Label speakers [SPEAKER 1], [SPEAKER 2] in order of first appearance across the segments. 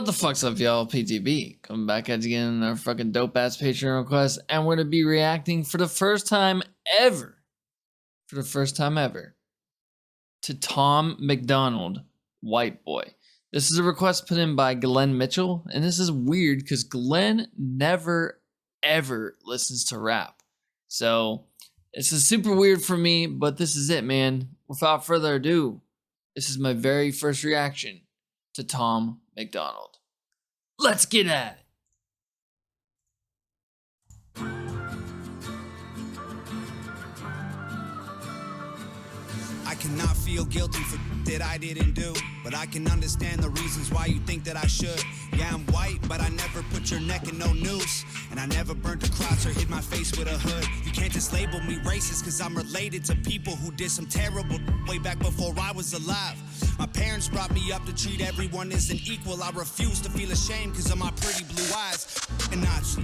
[SPEAKER 1] What the fuck's up, y'all? PTB coming back at you again in our fucking dope ass Patreon request, and we're gonna be reacting for the first time ever, to Tom MacDonald, Whiteboy. This is a request put in by Glenn Mitchell, and this is weird because Glenn never ever listens to rap, so this is super weird for me. But this is it, man. Without further ado, this is my very first reaction to Tom MacDonald. Let's get at it.
[SPEAKER 2] I cannot feel guilty for that I didn't do, but I can understand the reasons why you think that I should. Yeah, I'm white, but I never put your neck in no noose, and I never burnt a cross or hid my face with a hood. You can't just label me racist cause I'm related to people who did some terrible way back before I was alive. My parents brought me up to treat everyone as an equal. I refuse to feel ashamed cause of my pretty blue eyes. A Nazi,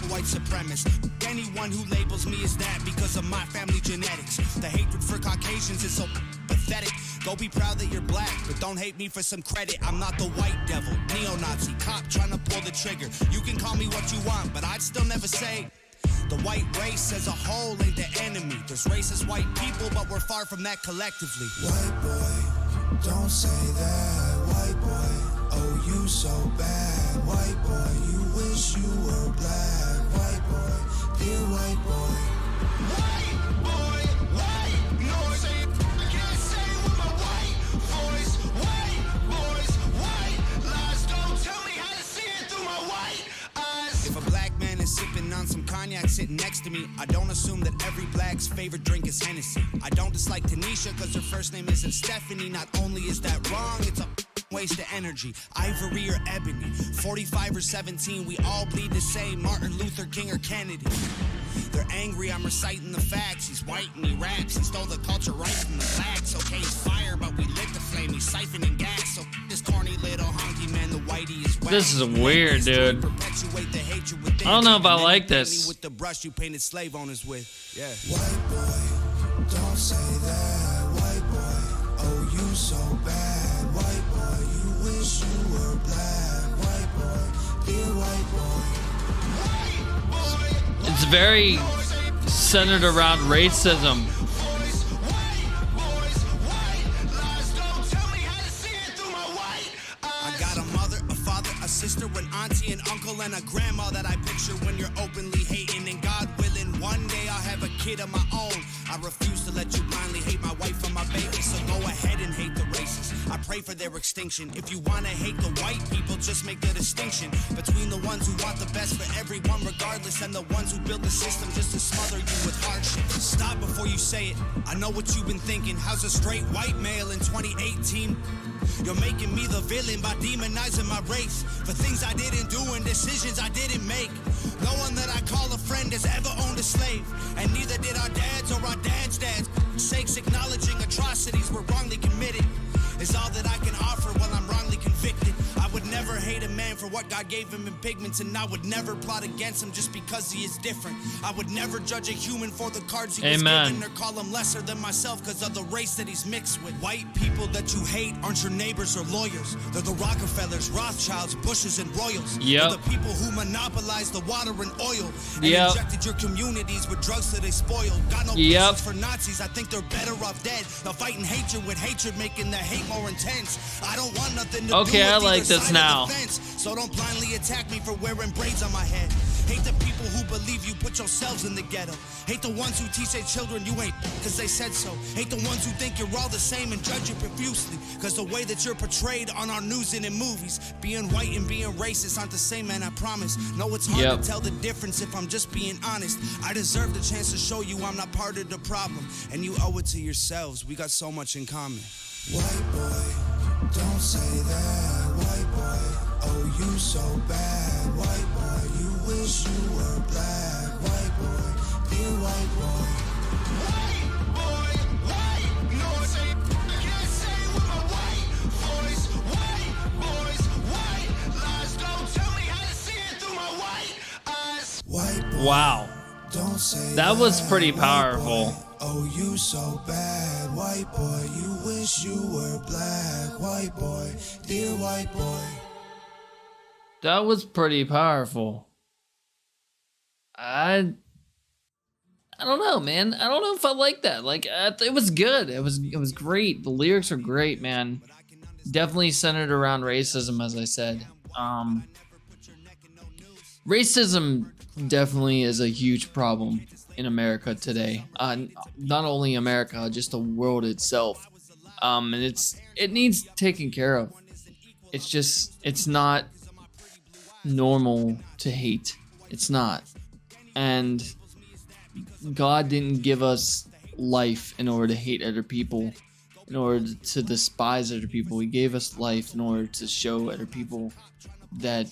[SPEAKER 2] white supremacist, anyone who labels me as that because of my family genetics. The hatred for Caucasians is so pathetic. Go be proud that you're black, but don't hate me for some credit. I'm not the white devil, neo-Nazi, cop trying to pull the trigger. You can call me what you want, but I'd still never say the white race as a whole ain't the enemy. There's racist white people, but we're far from that collectively.
[SPEAKER 3] White boy, don't say that. White boy, oh you so bad. White boy, you wish you were black. White boy, dear white boy.
[SPEAKER 2] White boy, white noise. I can't say it with my white voice. White boys, white lies. Don't tell me how to see it through my white eyes. If a black man is sipping on some cognac sitting next to me, I don't assume that every black's favorite drink is Hennessy. I don't dislike Tanisha cause her first name isn't Stephanie. Not only is that wrong, it's a waste of energy. Ivory or ebony, 45 or 17, we all bleed the same. Martin Luther King or Kennedy. They're angry, I'm reciting the facts. He's white and he raps and stole the culture right from the blacks. Okay, he's fire, but we lit the flame. He's siphoning gas. So this corny little honky man, the whitey is whack.
[SPEAKER 1] This is weird, dude. I don't know if I like this.
[SPEAKER 2] With the brush you painted slave owners with. Yeah.
[SPEAKER 3] White boy, don't say that. White boy, oh you so bad. White boy, you wish you were black. White boy, dear white boy.
[SPEAKER 1] It's very centered around racism.
[SPEAKER 2] I got a mother, a father, a sister, an auntie, an uncle, and a grandma that I picture when you're openly hating. And God willing, one day I'll have a kid of my own. I refuse to let you blindly hate my wife and my baby, so go ahead and hate the racists. I pray for their extinction. If you want to hate the white people, just make the distinction between the ones who want the best for everyone regardless and the ones who build the system just to smother you with hardship. Stop before you say it. I know what you've been thinking. How's a straight white male in 2018? You're making me the villain by demonizing my race for things I didn't do and decisions I didn't make. No one that I call a friend has ever owned a slave, and neither did our dads or our dads' dads. Sakes acknowledging atrocities were wrongly committed is all that I can offer while I'm wrongly convicted. I would never hate a man for what God gave him in pigments, and I would never plot against him just because he is different. I would never judge a human for the cards he was given or call him lesser than myself because of the race that he's mixed with. White people that you hate aren't your neighbors or lawyers. They're the Rockefellers, Rothschilds, Bushes, and Royals. They're the people who monopolized the water and oil and injected your communities with drugs that they spoiled. Got no patience for Nazis. I think they're better off dead. They're fighting hatred with hatred, making the hate more intense. I don't want nothing to do with
[SPEAKER 1] I like this now.
[SPEAKER 2] So don't blindly attack me for wearing braids on my head. Hate the people who believe you put yourselves in the ghetto. Hate the ones who teach their children you ain't cause they said so. Hate the ones who think you're all the same and judge you profusely cause the way that you're portrayed on our news and in movies. Being white and being racist aren't the same, man, I promise. No, it's hard to tell the difference if I'm just being honest. I deserve the chance to show you I'm not part of the problem, and you owe it to yourselves. We got so much in common.
[SPEAKER 3] White boy, don't say that. White boy, oh you so bad. White boy, you wish you were black. White boy, dear white boy.
[SPEAKER 2] White boy, white noise. I can't say it with my white voice. White boys, white lies. Don't tell me how to see it through my white eyes.
[SPEAKER 3] White boy,
[SPEAKER 1] wow,
[SPEAKER 3] don't say
[SPEAKER 1] that was pretty powerful.
[SPEAKER 3] Oh, you so bad, white boy, you wish you were black. White boy, dear white boy.
[SPEAKER 1] That was pretty powerful. I don't know, man. I don't know if I like that. Like, it was good. It was great. The lyrics are great, man. Definitely centered around racism, as I said. Racism definitely is a huge problem in America today. Not only America, just the world itself. And it needs taken care of. It's not normal to hate. It's not. And God didn't give us life in order to hate other people, in order to despise other people. He gave us life in order to show other people that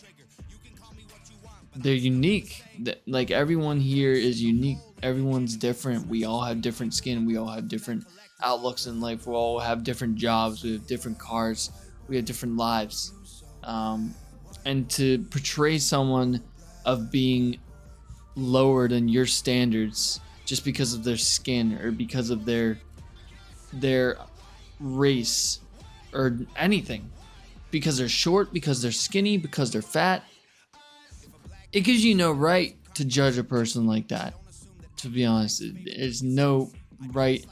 [SPEAKER 1] they're unique. That, like, everyone here is unique. Everyone's different. We all have different skin. We all have different outlooks in life. We all have different jobs. We have different cars. We have different lives. And to portray someone of being lower than your standards just because of their skin or because of their race or anything, because they're short, because they're skinny, because they're fat, it gives you no right to judge a person like that. To be honest, there's no right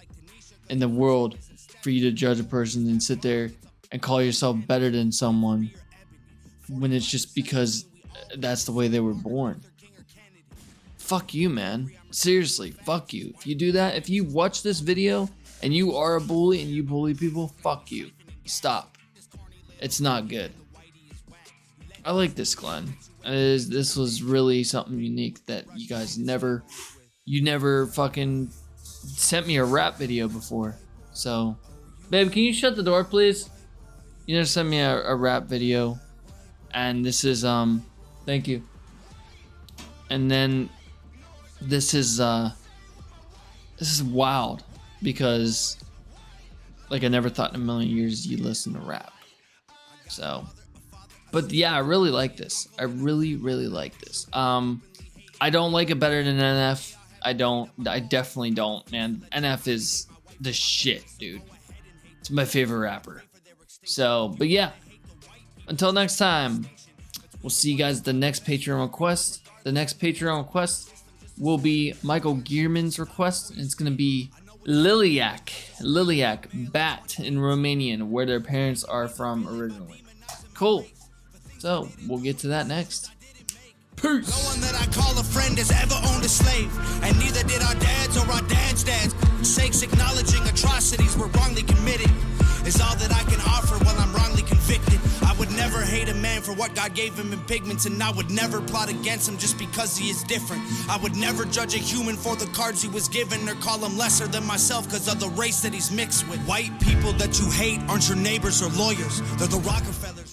[SPEAKER 1] in the world for you to judge a person and sit there and call yourself better than someone when it's just because that's the way they were born. Fuck you, man. Seriously, fuck you. If you do that, if you watch this video and you are a bully and you bully people, fuck you. Stop. It's not good. I like this, Glenn. This was really something unique that you guys never fucking sent me a rap video before. So, babe, can you shut the door, please? You never sent me a rap video. And this is, thank you. And then this is wild because, like, I never thought in a million years you'd listen to rap. So, but yeah, I really like this. I really, really like this. I don't like it better than NF. I definitely don't, man. NF is the shit, dude. It's my favorite rapper. So, but yeah, until next time, we'll see you guys at the next Patreon request. The next Patreon request will be Michael Gearman's request, and it's going to be Liliac, Bat in Romanian, where their parents are from originally. Cool. So, we'll get to that next. Peace.
[SPEAKER 2] No one that I call a friend has ever owned a slave, and neither did our dads or our dads' dads. Sakes acknowledging atrocities were wrongly committed is all that I can offer while I'm wrongly convicted. I would never hate a man for what God gave him in pigments, and I would never plot against him just because he is different. I would never judge a human for the cards he was given or call him lesser than myself because of the race that he's mixed with. White people that you hate aren't your neighbors or lawyers. They're the Rockefellers.